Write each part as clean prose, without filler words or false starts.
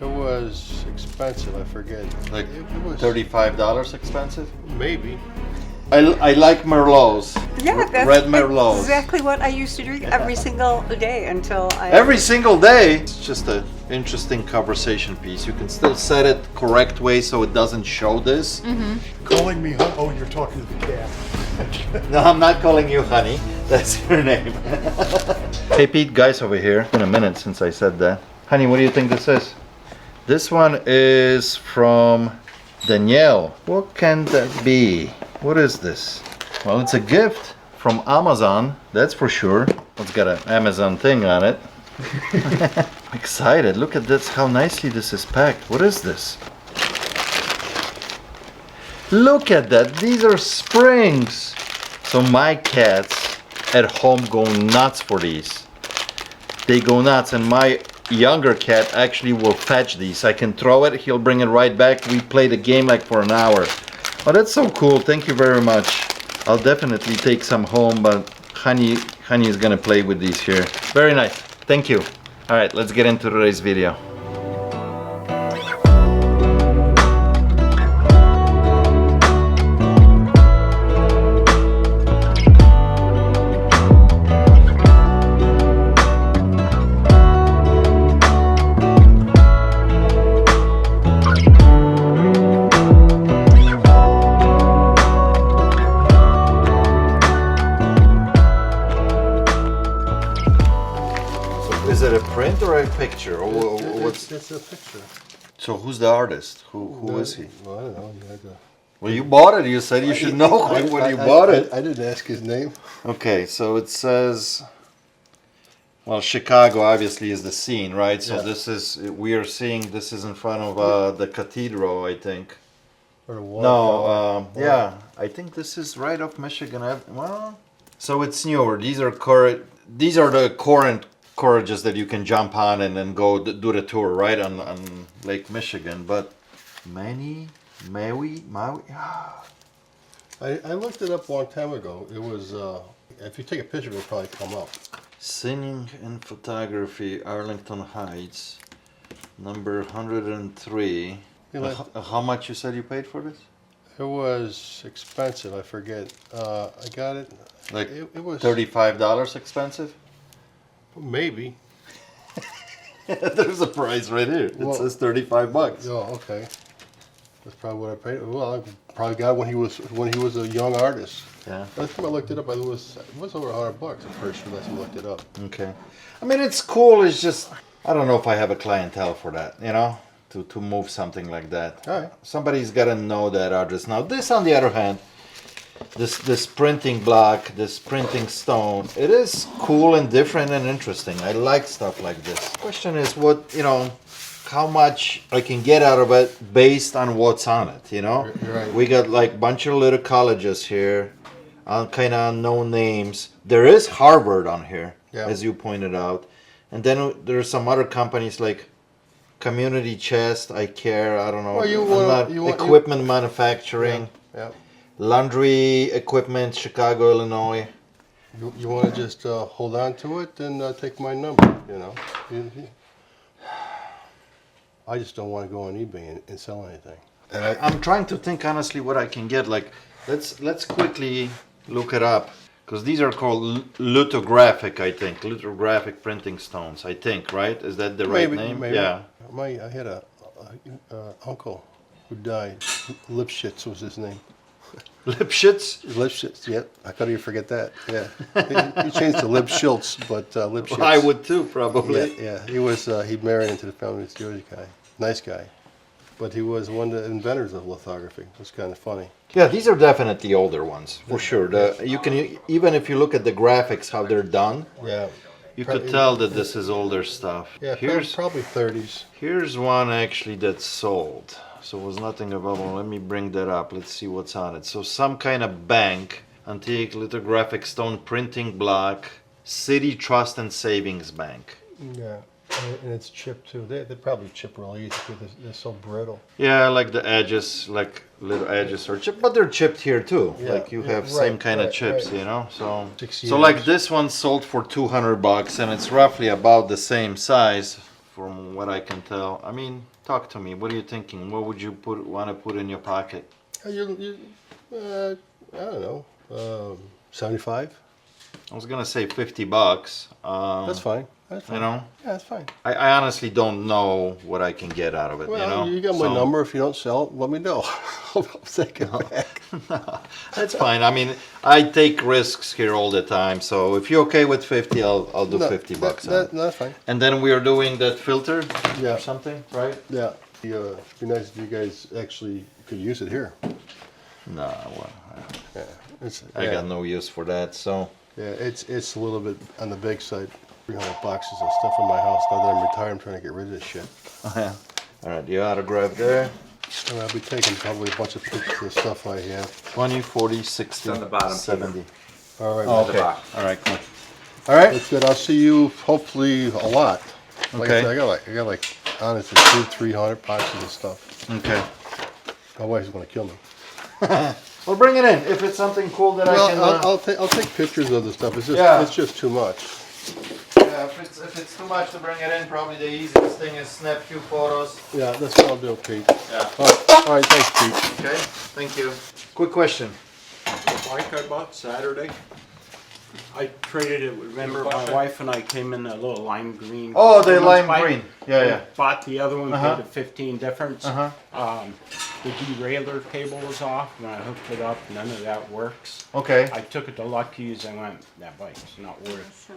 It was expensive, I forget. Like it was $35 expensive? maybe. I like Merlots. Yeah, that's Red Merlots. exactly what I used to drink every single day until I... Every single day. It's just an interesting conversation piece. You can still set it correct way so it doesn't show this. Calling me, oh, you're talking to the cat. No, I'm not calling you honey. That's your name. Hey Pete, guys over here. It's been a minute since I said that. Honey, what do you think this is? This one is from Danielle. What can that be? What is this? Well, it's a gift from Amazon, that's for sure. It's got an Amazon thing on it. I'm excited. Look at this, how nicely this is packed. What is this? Look at that. These are springs. So my cats at home go nuts for these. They go nuts, and my younger cat actually will fetch these. I can throw it, he'll bring it right back. We play the game like for an hour. Oh, that's so cool. Thank you very much. I'll definitely take some home, but Honey is gonna play with these here. Very nice. Thank you. All right, let's get into today's video. Is it a print or a picture? Or what's? It's a picture. So who's the artist? Who is he? Well, I don't know. You had to... Well, you bought it. You said you should know when you bought it. I didn't ask his name. Okay, so it says, well, Chicago obviously is the scene, right? So Yeah. this is, we are seeing, this is in front of the cathedral, I think. Or the water No, tower. yeah, I think this is right off Michigan Ave. Well, so it's newer. These are the current carriages that you can jump on and then go do the tour, right, on Lake Michigan. But Maui. I looked it up a long time ago. It was, if you take a picture, it'll probably come up. Singing and Photography, Arlington Heights, number 103. You know, How much you said you paid for this? it was expensive, I forget. I got it. Like It was $35 expensive? maybe. There's a price right here. It Well- says 35 bucks. Oh, okay. That's probably what I paid. Well, I probably got it when he was a young artist. Yeah. Last time I looked it up, it was over $100. I'm pretty sure last time I looked it up. Okay. I mean, it's cool. It's just, I don't know if I have a clientele for that, you know, to move something like that. All right. Somebody's got to know that address. Now, this, on the other hand, this printing block, this printing stone, it is cool and different and interesting. I like stuff like this. Question is what, you know, how much I can get out of it based on what's on it, you know? You're right. We got like bunch of little colleges here, kind of unknown names. There is Harvard on here, Yeah. as you pointed out. And then there's some other companies like Community Chest, I Care, I don't know. Well, Equipment Manufacturing. Yeah. Laundry Equipment, Chicago, Illinois. You want to just hold on to it and take my number, you know? I just don't want to go on eBay and sell anything. And I'm trying to think honestly what I can get. Like, let's quickly look it up, because these are called lithographic, I think. Lithographic printing stones, I think, right? Is that the right name? Maybe. Yeah. I had a uncle who died. Lipschitz was his name. Lipschitz? Lipschitz, yep. I thought you'd forget that. Yeah. He changed to Lib Schultz, but Lipschitz. I would too, probably. Yeah. He married into the family. He's a Jewish guy. Nice guy. But he was one of the inventors of lithography. It was kind of funny. Yeah, these are definitely older ones, for sure. You can, even if you look at the graphics, how they're done, Yeah. you could tell that this is older stuff. Yeah, probably 30s. Here's one actually that's sold. So was nothing available. Let me bring that up. Let's see what's on it. So some kind of bank, antique lithographic stone printing block, City Trust and Savings Bank. Yeah. And it's chipped too. They probably chip real easy because they're so brittle. Yeah, like the edges, like little edges are chipped, but they're chipped here too. Yeah, Like you have right, same kind of right, chips, right. you know. So 6 so like years. this one sold for $200, and it's roughly about the same size from what I can tell. I mean, talk to me. What are you thinking? What would you want to put in your pocket? I don't know, 75. I was gonna say $50. That's fine. That's fine. You know, Yeah, that's fine. I honestly don't know what I can get out of it. Well, you know, you got my number. If you don't sell it, let me know. I'll take it back. That's fine. I mean, I take risks here all the time. So if you're okay with 50, I'll do No, $50. No, that's fine. And then we are doing that filter Yeah. or something, right? Yeah. It'd be nice if you guys actually could use it here. No, well, Yeah. It's, I got no use for that. So Yeah, it's a little bit on the big side. 300 boxes of stuff in my house. Now that I'm retired, I'm trying to get rid of this shit. yeah. All right, the autograph there. And I'll be taking probably a bunch of pictures of stuff I have. 20, 40, 60, on the bottom, 70. All right. Oh, man. okay. box. All right, cool. All right. That's good. I'll see you hopefully a lot. Like Okay. I said, I got like honestly 300 boxes of stuff. Okay. My wife's gonna kill me. Well, bring it in. If it's something cool that I can. Well, I'll take pictures of the stuff. Yeah. It's just too much. Yeah, if it's too much to bring it in, probably the easiest thing is snap few photos. Yeah, that's what I'll do, Pete. Yeah. All right, thanks, Pete. Okay. Thank you. Quick question. The bike I bought Saturday, I traded it. Remember, my wife and I came in a little lime green. Oh, the women's lime bike. green. Yeah, yeah. Bought the other one, Uh-huh. paid the 15 difference. Uh-huh. The derailleur cable was off. When I hooked it up, none of that works. Okay. I took it to Lucky's and went, that bike's not worth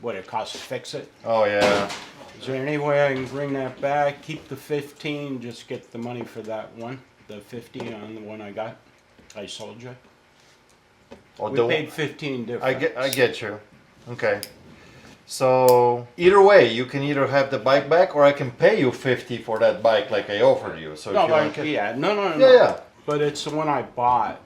what it costs to fix it. Oh yeah. Is there any way I can bring that back, keep the 15, just get the money for that one? The 50 on the one I got, I sold you. Oh, We paid 15 difference. I get you. Okay. So either way, you can either have the bike back, or I can pay you 50 for that bike, like I offered you. So if No, you like, like it, yeah, no. Yeah, yeah. But it's the one I bought.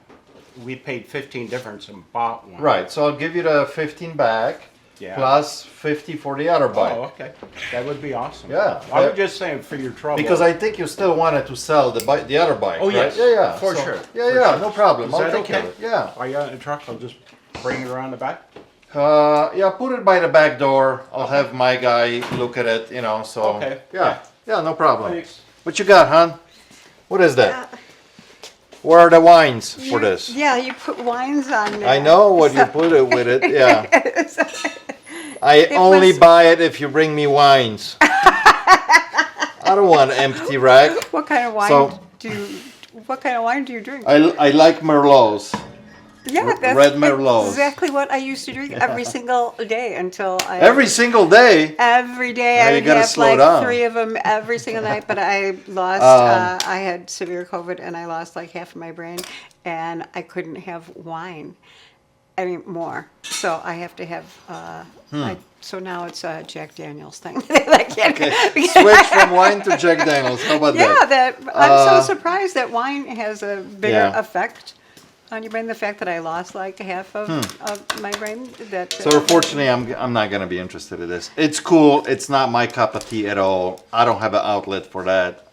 We paid 15 difference and bought one. right. So I'll give you the 15 back, Yeah. plus 50 for the other bike. Oh, okay. That would be awesome. Yeah. I was just saying for your trouble. Because I think you still wanted to sell the bike, the other bike. Oh, right? yes. Yeah, yeah. For So- sure. Yeah, For yeah. sure. No problem. Is I'll that take care okay? of it. Yeah. I got in the truck. I'll just bring it around the back. Yeah. Put it by the back door. I'll have my guy look at it. You know. So. Okay. Yeah. Yeah. No problem. Thanks. What you got, hon? What is that? Where are the wines for this? Yeah, you put wines on there. I know what you put it with it. Yeah. I only was- buy it if you bring me wines. I don't want empty rack. What kind of wine So- What kind of wine do you drink? I like Merlots. Yeah, that's Red Merlots. exactly what I used to drink every single day until I. Every single day. Every day Yeah, I you would gotta have slow like down. 3 of them every single night, but I lost. I had severe COVID and I lost like half of my brain, and I couldn't have wine anymore. So I have to have. So now it's a Jack Daniels thing. Like, Switch from wine to Jack Daniels. How about yeah, that? I'm so surprised that wine has a bigger Yeah. effect on your brain. The fact that I lost like half of my brain. That So unfortunately, I'm not gonna be interested in this. It's cool. It's not my cup of tea at all. I don't have an outlet for that.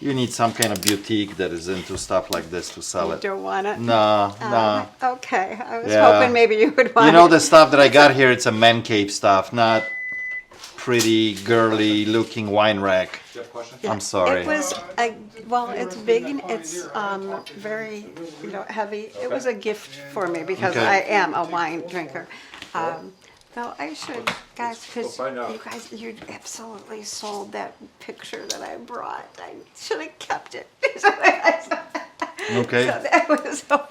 You need some kind of boutique that is into stuff like this to sell you it. don't want it. No, no. Okay, I was Yeah. hoping maybe you would want. You know it. the stuff that I got here. It's a man cave stuff, not pretty girly looking wine rack. Do you have a question? I'm sorry. It was well, it's big and it's very heavy. It was a gift for me because Okay. I am a wine drinker. Though I should, guys, because find out. you guys, you absolutely sold that picture that I brought. I should have kept it. Okay. So that was so.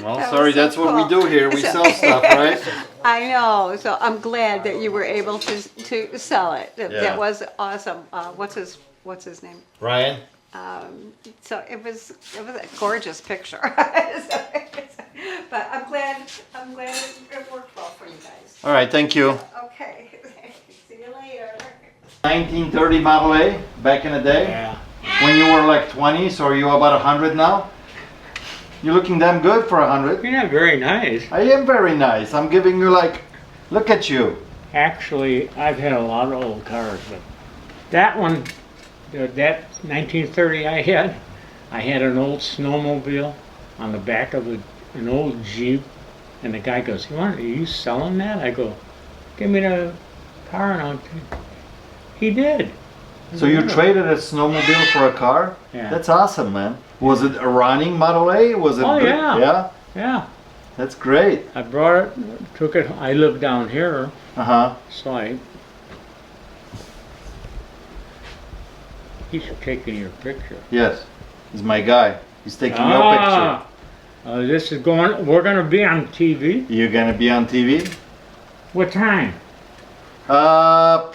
Well, that sorry, was so that's what we cool. do here. We So- sell stuff, right? I know. So I'm glad that you were able to sell it. Yeah. That was awesome. What's his name? Ryan? So it was a gorgeous picture. But I'm glad it worked well for you guys. All right, thank you. Okay. See you later. 1930 Model A, back in the day? Yeah. When you were like 20, so are you about 100 now? You're looking damn good for 100. You're not very nice. I am very nice. I'm giving you like, look at you. Actually, I've had a lot of old cars, but that one, that 1930 I had an old snowmobile on the back of an old Jeep, and the guy goes, are you selling that? I go, give me the car, and He did. So you traded a snowmobile for a car? Yeah. That's awesome, man. Was it a running Model A? Was it? Oh, yeah. Yeah. Yeah. That's great. I brought it, took it. I live down here, Uh-huh. so he's taking your picture. Yes. He's my guy. He's taking your picture. This is going. We're gonna be on TV. You're gonna be on TV? What time?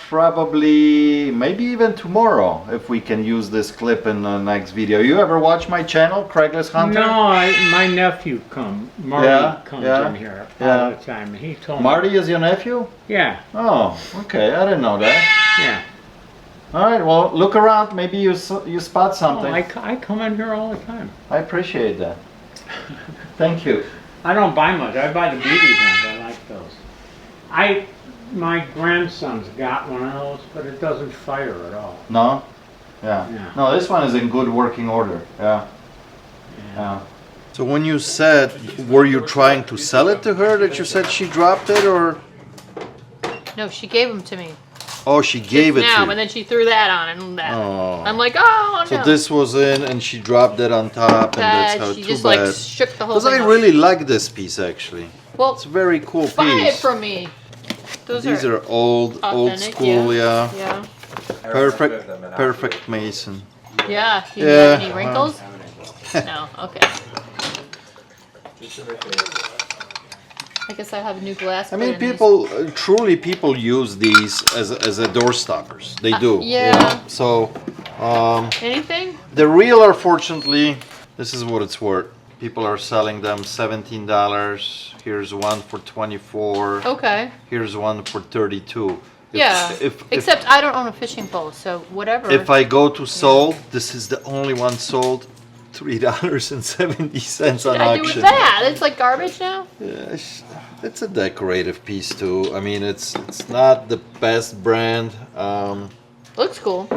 Probably, maybe even tomorrow, if we can use this clip in the next video. You ever watch my channel, Craigslist Hunter? No, my nephew Marty Yeah, comes yeah, in here yeah. all the time. He told Marty is your nephew? me. Yeah, Oh, okay. I didn't know that. yeah. All right. Well, look around. Maybe you spot Oh, something. I come in here all the time. I appreciate that. Thank you. I don't buy much. I buy the BB guns. I like those. My grandson's got one of those, but it doesn't fire at all. No? Yeah. Yeah. No, this one is in good working order. Yeah. Yeah. So when you said, were you trying to sell it to her that you said she dropped it, or? No, she gave them to me. Oh, she gave it now, to and you. then she threw that on and that. Oh. I'm like, oh no. So this was in and she dropped it on top, and that's how she too just bad. like shook the whole Because thing I up. really like this piece actually. Well, It's a very cool buy it piece. from me. Those These are old authentic, school, yeah. Yeah. Perfect mason. Yeah. Do you Yeah, have any wrinkles? No. Okay. I guess I have a new glass. I mean, truly people use these as a door stoppers. They do. yeah. You know? So, Anything? the real, unfortunately, this is what it's worth. People are selling them $17. Here's one for 24. Okay. Here's one for 32. Yeah. Except I don't own a fishing pole, so whatever. If I go to sold, this is the only one sold. $3.70 on What I do with auction. that? It's like garbage now. Yeah, it's a decorative piece too. I mean, it's not the best brand. Looks cool.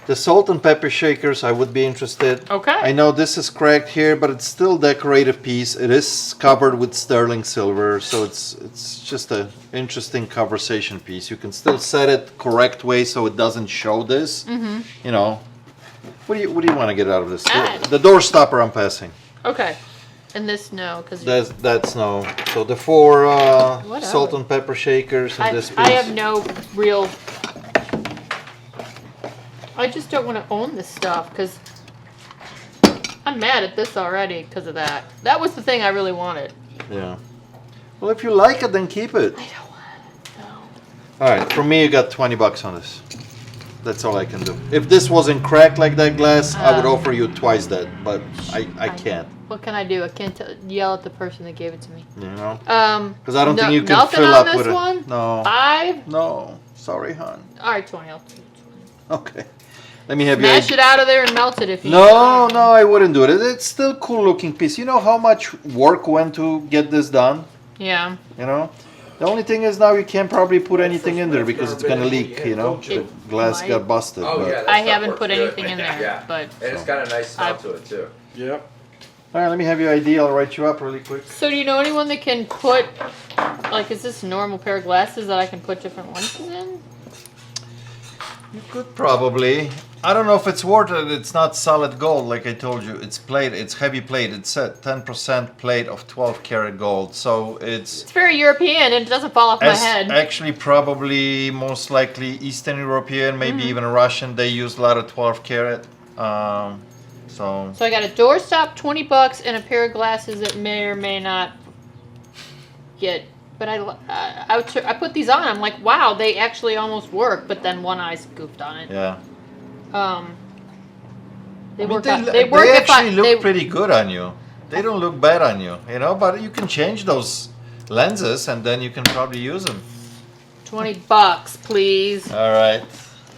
The salt and pepper shakers, I would be interested. Okay. I know this is cracked here, but it's still decorative piece. It is covered with sterling silver, so it's just an interesting conversation piece. You can still set it correct way so it doesn't show this. Mm-hmm. You know, what do you want to get out of this? Ah. The door stopper I'm passing. Okay. And this no, because That's no. So the four What salt else? and pepper shakers and this piece. I have no real. I just don't want to own this stuff because I'm mad at this already because of that. That was the thing I really wanted. Yeah. Well, if you like it, then keep it. I don't want it. No. All right. For me, you got $20 on this. That's all I can do. If this wasn't cracked like that glass, I would offer you twice that, but I can't. What can I do? I can't yell at the person that gave it to me. You know. Because I don't think you can nothing fill on up this with it. one? No. 5? No. Sorry, hon. All right, 20. I'll take 20. Okay. Let me have Smash your. it out of there and melt it if you. No, I wouldn't do it. It's still cool looking piece. You know how much work went to get this done? Yeah. You know? The only thing is now you can't probably put anything in there because it's gonna leak, you know? The glass might. got busted. Oh but- yeah, that I stuff haven't works put good. anything in there, Yeah, but. and it's got a nice smell I- to it too. Yep. All right, let me have your ID. I'll write you up really quick. So do you know anyone that can put, like, is this a normal pair of glasses that I can put different lenses in? You could probably. I don't know if it's worth it. It's not solid gold, like I told you. It's plate. It's heavy plate. It's at 10% plate of 12 karat gold. So it's It's very European and it doesn't fall off my head. actually probably most likely Eastern European, maybe even Russian. They use a lot of 12 karat. So So I got a doorstop, $20, and a pair of glasses that may or may not get. But I put these on. I'm like, wow, they actually almost work. But then one eye's goofed on it. yeah. They I mean, work. they They work if actually I. look They, pretty good on you. They don't look bad on you, you know. But you can change those lenses, and then you can probably use them. $20, please. All right.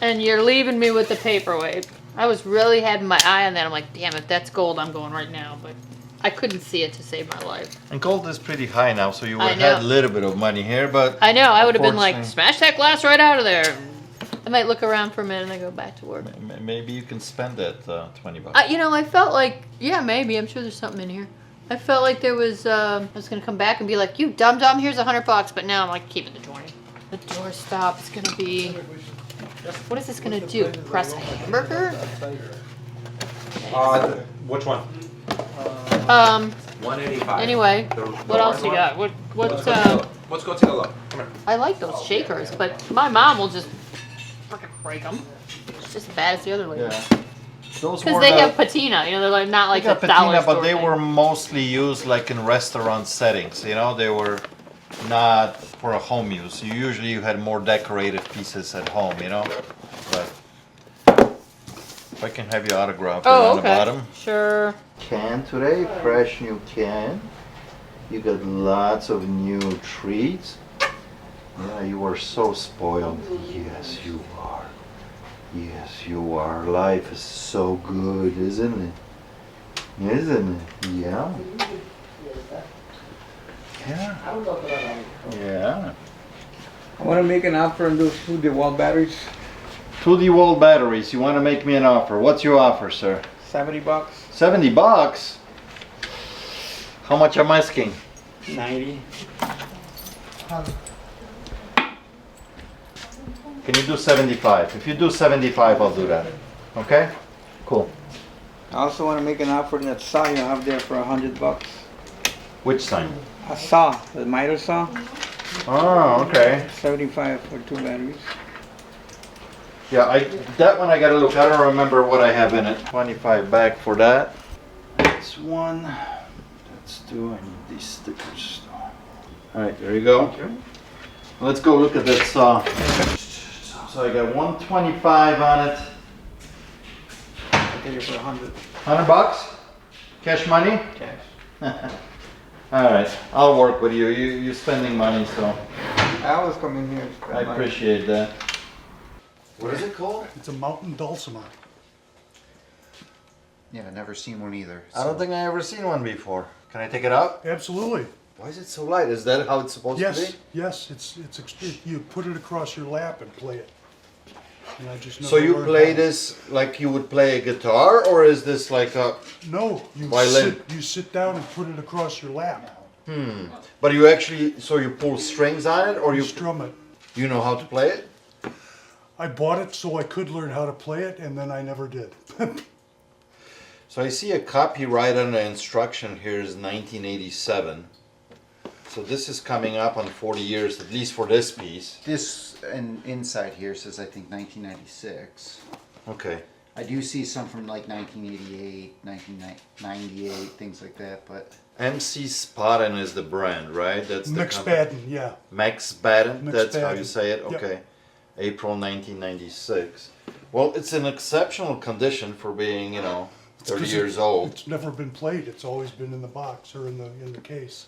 And you're leaving me with the paperweight. I was really having my eye on that. I'm like, damn, if that's gold, I'm going right now. But I couldn't see it to save my life. And gold is pretty high now, so you would I have had a know. little bit of money here, but I know. I would have been like, Unfortunately. smash that glass right out of there. I might look around for a minute and then go back to work. maybe you can spend that $20. You know, I felt like, yeah, maybe. I'm sure there's something in here. I felt like there was, I was going to come back and be like, you dumb, here's $100, but now I'm like, keep it to 20. The doorstop is gonna be. What is this gonna do? Press a hamburger? Which one? 185. Anyway, The what else orange you one? got? Let's go take a look. Come here. I like those shakers, but my mom will just freaking break them. It's just as bad as the other lady. Yeah. Those Because were they the- have patina, you know, they're like not like they a got dollar patina, store but they thing. were mostly used like in restaurant settings. You know, they were not for a home use. You had more decorative pieces at home. You know, but if I can have your autograph Oh, on the okay. bottom. Sure. Can today, fresh new can. You got lots of new treats. Yeah, you are so spoiled. Yes, you are. Yes, you are. Life is so good, isn't it? Isn't it? Yeah. Yeah. Yeah. I want to make an offer on those 2 DeWalt batteries. 2 DeWalt batteries. You want to make me an offer? What's your offer, sir? $70. $70. How much I'm asking? 90. Can you do 75? If you do 75, I'll do that. Okay? Cool. I also want to make an offer on that saw you have there for $100. Which sign? A saw, the miter saw, Oh, okay. 75 for 2 batteries. Yeah, that one I gotta look. I don't remember what I have in it. 25 back for that. That's 1. That's 2. I need these stickers. All right, there you go. Let's go look at that saw. So I got 125 on it. I'll get it for 100 $100? Cash money? cash. All right, I'll work with you. You're spending money, so I always come in here. and spend I money. appreciate that. What is it called? It's a mountain dulcimer. Yeah, I've never seen one either. I don't think I ever seen one before. Can I take it out? Absolutely. Why is it so light? Is that how it's supposed to Yes, be? yes, you put it across your lap and play it. And I just So never you learned play how. this like you would play a guitar, or is this like a? No, you Violin. sit down and put it across your lap. But you actually, so you pull strings on it, or You you strum it. you know how to play it? I bought it so I could learn how to play it, and then I never did. So I see a copyright on the instruction here is 1987. So this is coming up on 40 years, at least for this piece. This and inside here says I think 1996. Okay. I do see some from like 1988, 1998, things like that, but MC Spaden is the brand, right? That's the company. McSpadden, yeah. Max Spaden, Max that's how you Spaden. say it? Yep. Okay. April 1996. Well, it's in exceptional condition for being, 30 years old. It's never been played. It's always been in the box or in the case.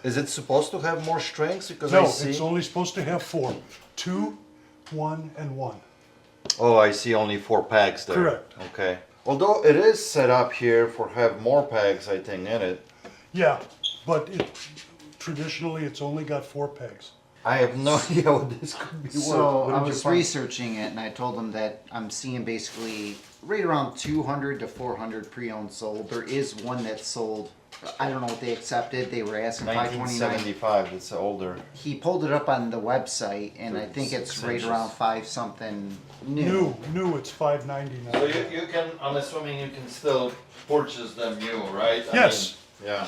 Is it supposed to have more strings? Because No, I see. it's only supposed to have 4. 2, 1, and 1. Oh, I see only 4 pegs there. Correct. Okay. Although it is set up here for have more pegs, I think, in it. Yeah, but traditionally it's only got 4 pegs. I have no idea what this could be so worth. What I did you was find? researching it and I told them that I'm seeing basically right around 200 to 400 pre-owned sold. There is one that's sold. I don't know what they accepted. They were asking 529. 1975. It's older. He pulled it up on the website, and I think it's 6 right inches. around 5 something new. New, it's $5.99. So you can, I'm assuming you can still purchase them new, right? Yes. Yeah.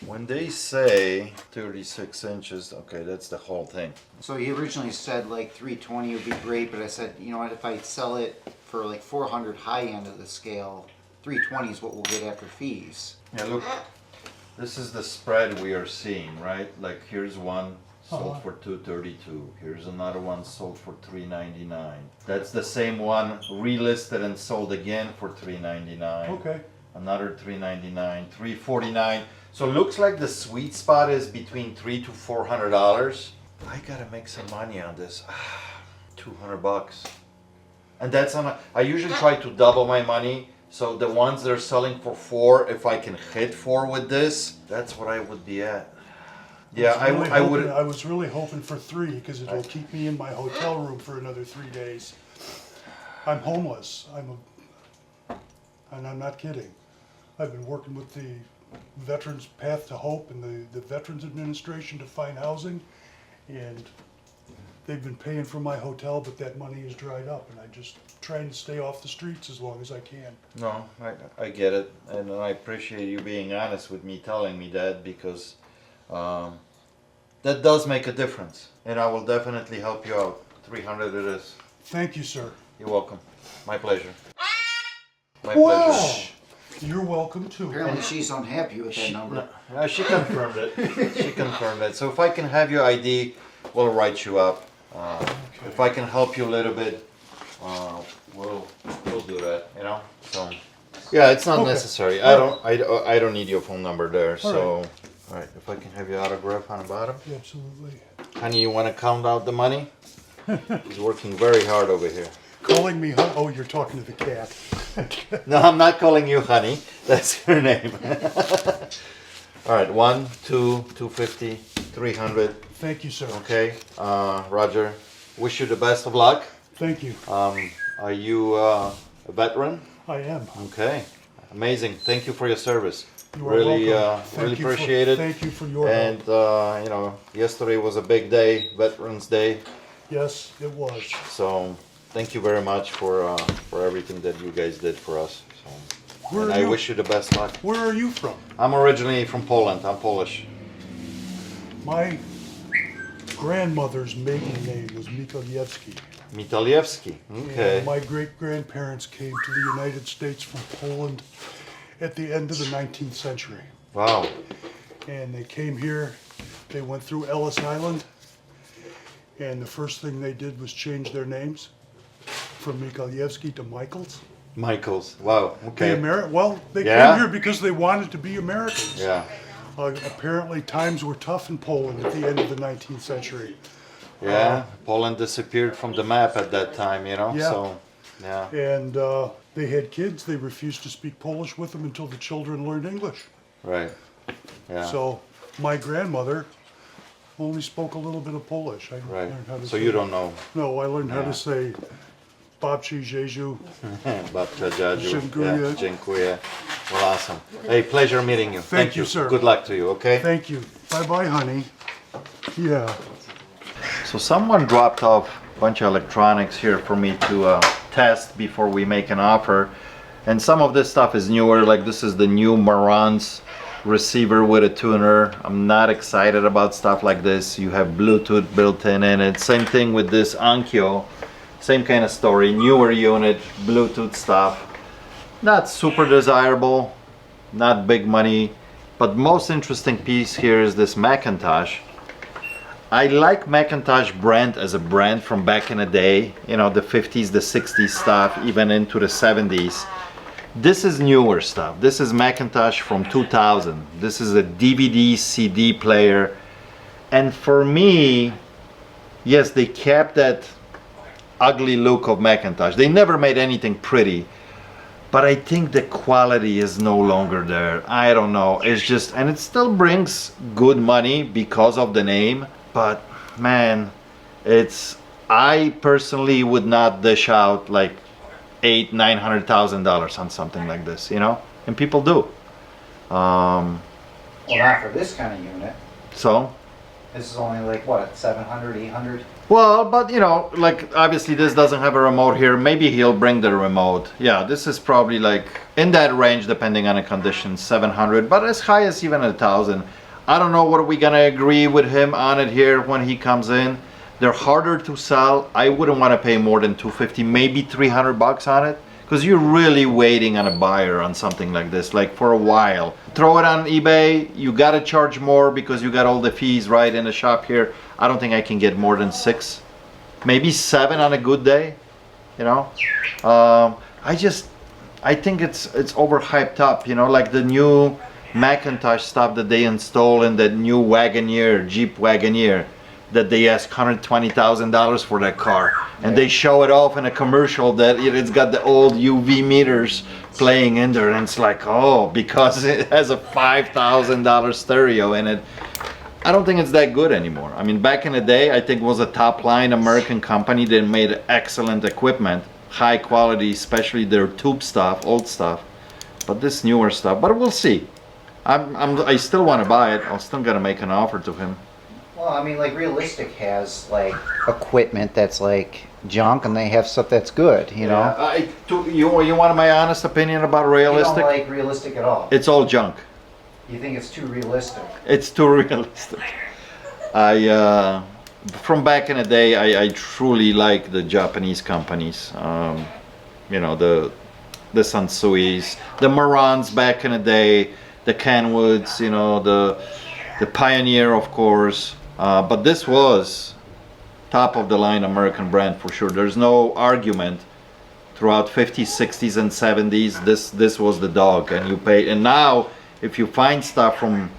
When they say 36 inches, okay, that's the whole thing. So he originally said like 320 would be great, but I said, you know what, if I sell it for like 400 high end of the scale, 320 is what we'll get after fees. Yeah, look, this is the spread we are seeing, right? Like here's one sold for $232. Here's another one sold for $399. That's the same one relisted and sold again for $399. Okay. Another $399, $349. So it looks like the sweet spot is between $300 to $400. I gotta make some money on this. $200. And that's on I usually try to double my money. So the ones that are selling for $4, if I can hit $4 with this, that's what I would be at. Yeah, I would. I was really hoping for 3 because it'll keep me in my hotel room for another 3 days. I'm homeless. And I'm not kidding. I've been working with the Veterans Path to Hope and the Veterans Administration to find housing, and they've been paying for my hotel, but that money is dried up, and I'm just trying to stay off the streets as long as I can. No, I get it, and I appreciate you being honest with me, telling me that, because that does make a difference, and I will definitely help you out. 300 it is. Thank you, sir. You're welcome. My pleasure. My Wow. pleasure. You're welcome too. Apparently she's unhappy with that number. She confirmed it. She confirmed it. So if I can have your ID, we'll write you up. If I can help you a little bit, we'll do that. You know. So yeah, it's not Okay. necessary. All I don't need your phone number there. So right. all right, if I can have your autograph on the bottom. Absolutely. Honey, you want to count out the money? He's working very hard over here. Calling me, oh, you're talking to the cat. No, I'm not calling you honey. That's her name. All right, 1, 2, 250, 300. Thank you, sir. Okay, Roger. Wish you the best of luck. Thank you. Are you a veteran? I am. Okay, amazing. Thank you for your service. You are Really, welcome. Thank really you for- appreciate it. Thank you for your And help. you know, yesterday was a big day, Veterans Day. Yes, it was. So thank you very much for everything that you guys did for us. So, Where and are I you? wish you the best luck. Where are you from? I'm originally from Poland. I'm Polish. My grandmother's maiden name was Mikołajewski. Mitalievski. Okay. And my great-grandparents came to the United States from Poland at the end of the 19th century. Wow. And they came here, they went through Ellis Island, and the first thing they did was change their names from Mikołajewski to Michaels. Michaels. Wow. Okay. They Yeah? came here because they wanted to be Americans. Yeah. Apparently times were tough in Poland at the end of the 19th century. Yeah. Poland disappeared from the map at that time, you know. Yeah. So, yeah. And they had kids, they refused to speak Polish with them until the children learned English. Right. Yeah. So my grandmother only spoke a little bit of Polish. I Right. learned how to So say, you don't know. No, I learned how Yeah. to say Babci Jeju. Babcia Dziadziu. Dziękuję. Yeah. Dziękuję. Well, awesome. Hey, pleasure meeting you. Thank you, sir. Good luck to you, okay? Thank you. Bye-bye, honey. Yeah. So someone dropped off a bunch of electronics here for me to test before we make an offer. And some of this stuff is newer, like this is the new Marantz receiver with a tuner. I'm not excited about stuff like this. You have Bluetooth built in it. Same thing with this Onkyo. Same kind of story, newer unit, Bluetooth stuff. Not super desirable, not big money, but most interesting piece here is this Macintosh. I like Macintosh brand as a brand from back in the day, you know, the 50s, the 60s stuff, even into the 70s. This is newer stuff. This is Macintosh from 2000. This is a DVD CD player. And for me, yes, they kept that ugly look of Macintosh. They never made anything pretty. But I think the quality is no longer there. I don't know. It's just, and it still brings good money because of the name. But man, I personally would not dish out like $800,000-$900,000 on something like this, you know, and people do. Well, not for this kind of unit. So, This is only like, what, 700, 800? well, but you know, like obviously this doesn't have a remote here. Maybe he'll bring the remote. Yeah, this is probably like in that range, depending on the conditions, 700, but as high as even 1,000. I don't know what we're gonna agree with him on it here when he comes in. They're harder to sell. I wouldn't want to pay more than $250, maybe $300 on it, because you're really waiting on a buyer on something like this, like for a while. Throw it on eBay, you gotta charge more because you got all the fees right in the shop here. I don't think I can get more than 6, maybe 7 on a good day, you know. I think it's overhyped up, you know, like the new Macintosh stuff that they install in that new Wagoneer, Jeep Wagoneer, that they ask $120,000 for that car, and they show it off in a commercial that it's got the old UV meters playing in there, and it's like, oh, because it has a $5,000 stereo in it. I don't think it's that good anymore. I mean, back in the day, I think it was a top line American company that made excellent equipment, high quality, especially their tube stuff, old stuff. But this newer stuff, but we'll see. I still want to buy it. I'm still gonna make an offer to him. Well, Well, I mean, like Realistic has like equipment that's like junk, and they have stuff that's good. You know, You want my honest opinion about you Realistic? don't like Realistic at all. It's all junk. You think it's too realistic. It's too realistic. From back in the day, I truly like the Japanese companies. You know, the Sansuis, the Marans back in the day, the Kenwoods, you know, the Pioneer, of course. But this was top of the line American brand for sure. There's no argument. Throughout 50s, 60s, and 70s, this was the dog, and you pay. And now, if you find stuff from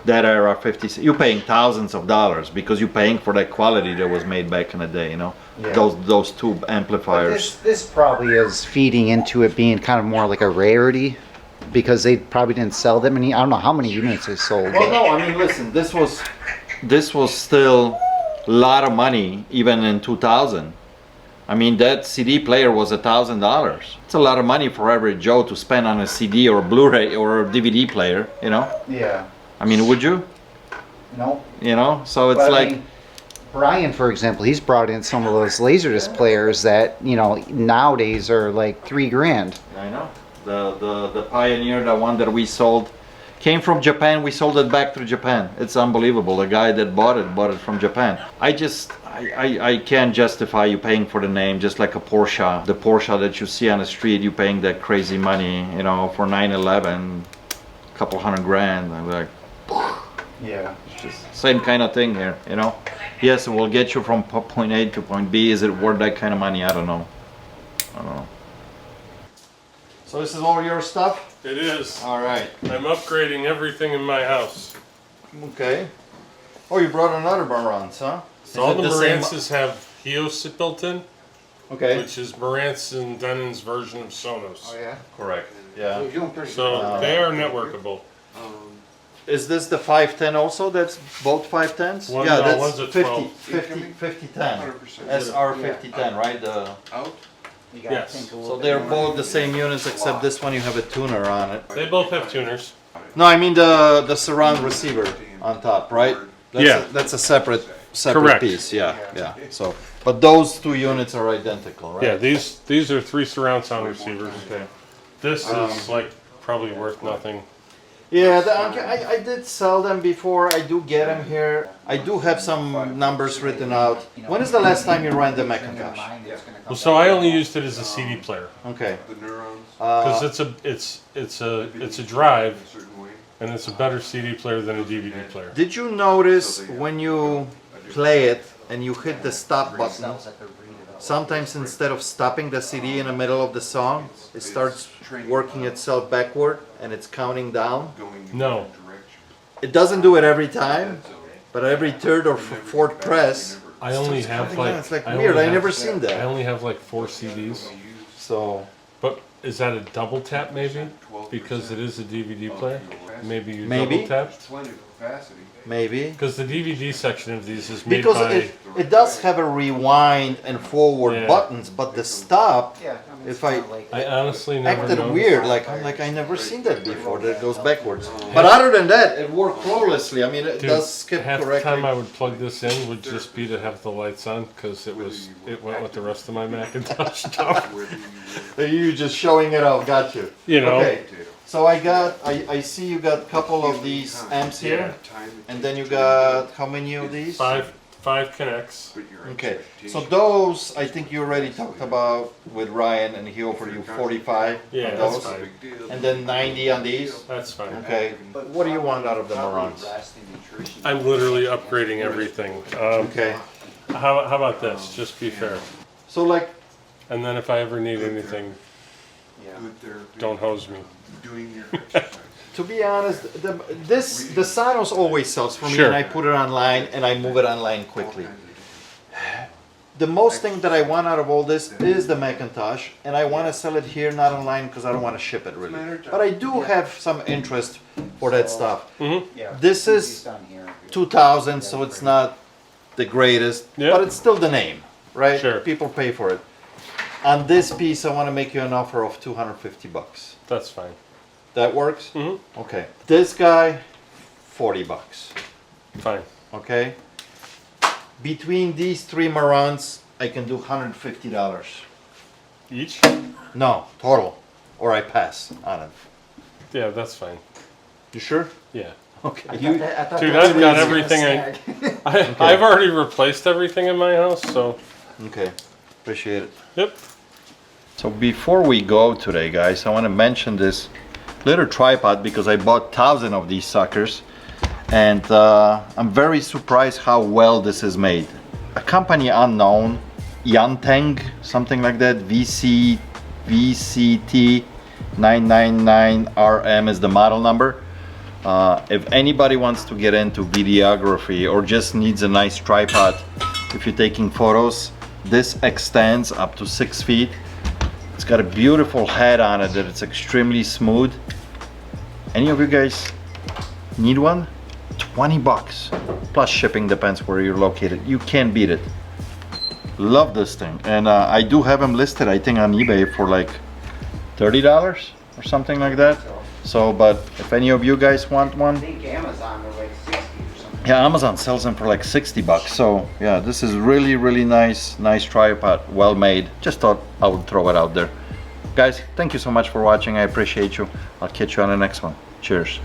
that era, 50s, you're paying thousands of dollars because you're paying for that quality that was made back in the day. You know, Yeah. those tube amplifiers. This probably is feeding into it being kind of more like a rarity, because they probably didn't sell that many. I don't know how many units they sold. Well, no, I mean, listen, this was still a lot of money even in 2000. I mean, that CD player was $1,000. It's a lot of money for every Joe to spend on a CD or a Blu-ray or a DVD player, you know? Yeah. I mean, would you? No. You know? So it's But, I like, mean, Brian, for example, he's brought in some of those Laserdisc players that, you know, nowadays are like $3,000. I know. The Pioneer, the one that we sold, came from Japan. We sold it back to Japan. It's unbelievable. The guy that bought it from Japan. I can't justify you paying for the name, just like a Porsche. The Porsche that you see on the street, you paying that crazy money, you know, for 911, a couple $100,000. I'm like, Yeah. it's just same kind of thing here, you know. Yes, it will get you from point A to point B. Is it worth that kind of money? I don't know. So this is all your stuff? It is. All right. I'm upgrading everything in my house. Okay. Oh, you brought another Marantz, huh? So all it the same- Marantzes have Hios built in, Okay. which is Marantz and Denon's version of Sonos. Oh, yeah? Correct. Yeah. You're doing pretty So good. they are networkable. Is this the 510 also? That's both 510s? One- yeah, no, that's one's a 50, 12. 5010. 100%. SR 5010, right? Out? You gotta Yes. think a little So bit they're more. both the same units, except this one you have a tuner on it. They both have tuners. No, I mean the surround receiver on top, right? That's Yeah. that's a separate Correct. piece. Yeah, yeah. So, but those two units are identical, right? Yeah, these are 3 surround sound receivers. This is like probably worth nothing. Yeah, I did sell them before. I do get them here. I do have some numbers written out. When is the last time you ran the Macintosh? Well, so I only used it as a CD player Okay. because it's a drive, and it's a better CD player than a DVD player. Did you notice when you play it and you hit the stop button, sometimes instead of stopping the CD in the middle of the song, it starts working itself backward and it's counting down? No, It doesn't do it every time, but every third or fourth press. I only have counting down. like It's like I weird. only I have- never seen I that. only have like 4 CDs. So But is that a double tap maybe? Because it is a DVD player. Maybe you Maybe. double tapped. maybe. Because the DVD section of these is made Because by. it does have a rewind and forward Yeah. buttons, but the stop, Yeah, I mean, if it's I kinda like- I honestly never acted noticed. weird, like I never seen that before, that it goes backwards. But other than that, it worked flawlessly. I mean, it Dude, does skip half the correctly. time I would plug this in would just be to have the lights on because it went with the rest of my Macintosh stuff. You just showing it off, got you. You know. Okay, so I see you got a couple of these amps here, and then you got how many of these? Five connects. Okay, so those I think you already talked about with Ryan, and he offered you 45 Yeah, on that's those, fine. and then 90 on these. That's fine. Okay, what do you want out of the Marantz? I'm literally upgrading everything. Okay, How about this? Just be fair. so like, And then if I ever need anything, don't hose me. to be honest, the Sonos always sells for me, Sure. and I put it online and I move it online quickly. The most thing that I want out of all this is the Macintosh, and I want to sell it here, not online, because I don't want to ship it really. But I do have some interest for that stuff. Yeah. This is Down here. 2000, so it's not the greatest, Yeah. but it's still the name, right? Sure. People pay for it. On this piece, I want to make you an offer of 250 bucks. That's fine. That works? Mhm. Okay. This guy, 40 bucks. Fine. Okay. between these three Marans, I can do $150. Each? No, total. Or I pass on it. Yeah, that's fine. You sure? Yeah. Okay. Dude, I've got everything I've already replaced everything in my house, so. Okay, appreciate it. Yep. So before we go today, guys, I want to mention this little tripod because I bought 1,000 of these suckers, and I'm very surprised how well this is made. A company unknown, Yanteng, something like that, VCT 999RM is the model number. If anybody wants to get into videography or just needs a nice tripod, if you're taking photos, this extends up to 6 feet. It's got a beautiful head on it that it's extremely smooth. Any of you guys need one? 20 bucks plus shipping, depends where you're located. You can't beat it. Love this thing, and I do have them listed, I think, on eBay for like $30 or something like that. So, but if any of you guys want one, I think Amazon are like 60 or something. yeah, Amazon sells them for like 60 bucks. So yeah, this is really nice tripod, well made. Just thought I would throw it out there. Guys, thank you so much for watching. I appreciate you. I'll catch you on the next one. Cheers.